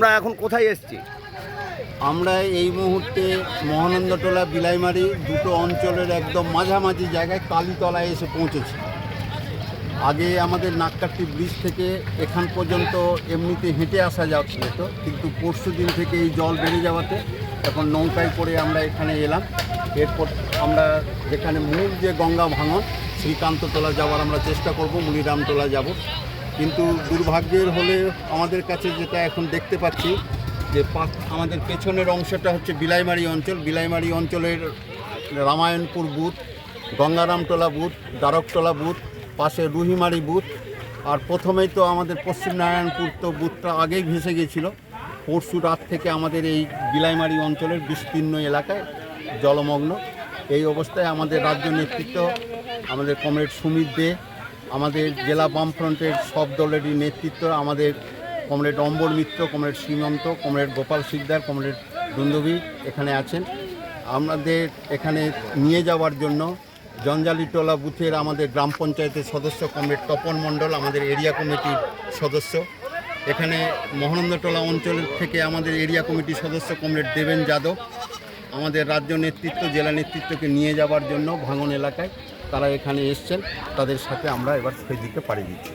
আমরা এখন কোথায় এসেছি? আমরা এই মুহূর্তে মহানন্দটোলা বিলাইমারি দুটো অঞ্চলের একদম মাঝামাঝি জায়গায় কালীতলায় এসে পৌঁছেছি। আগে আমাদের নাককাটি ব্রিজ থেকে এখান পর্যন্ত এমনিতে হেঁটে আসা যেত, কিন্তু পরশু দিন থেকে এই জল বেড়ে যাওয়াতে এখন নৌকায় করে আমরা এখানে এলাম। এরপর আমরা যেখানে মূল যে গঙ্গা ভাঙন শ্রীকান্ততলা যাওয়ার আমরা চেষ্টা করব, মুনিরামটোলা যাব। কিন্তু দুর্ভাগ্যের হলে আমাদের কাছে যেটা এখন দেখতে পাচ্ছি যে আমাদের পেছনের অংশটা হচ্ছে বিলাইমারি অঞ্চল। বিলাইমারি অঞ্চলের রামায়ণপুর বুথ, গঙ্গারামটোলা বুথ, দ্বারকটোলা বুথ, পাশে রুহিমারি বুথ। আর প্রথমেই তো আমাদের পশ্চিম নারায়ণপুর তো বুথটা আগেই ভেসে গিয়েছিল। পরশু রাত থেকে আমাদের এই বিলাইমারি অঞ্চলের বিস্তীর্ণ এলাকায় জলমগ্ন। এই অবস্থায় আমাদের রাজ্য নেতৃত্ব, আমাদের কমরেড সুমিত দে, আমাদের জেলা বামফ্রন্টের সব দলেরই নেতৃত্ব, আমাদের কমরেড অম্বর মিত্র, কমরেড সীমন্ত, কমরেড গোপাল শিকদার, কমরেড দুন্দুবি এখানে আছেন। আমাদের এখানে নিয়ে যাওয়ার জন্য জঞ্জালিটোলা বুথের আমাদের গ্রাম পঞ্চায়েতের সদস্য কমরেড তপন মণ্ডল, আমাদের এরিয়া কমিটির সদস্য। এখানে মহানন্দটোলা অঞ্চল থেকে আমাদের এরিয়া কমিটির সদস্য কমরেড দেবেন যাদব, আমাদের রাজ্য নেতৃত্ব, জেলা নেতৃত্বকে নিয়ে যাওয়ার জন্য ভাঙন এলাকায় তারা এখানে এসছেন। তাদের সাথে আমরা এবার সেই দিকে পাড়ি দিচ্ছি।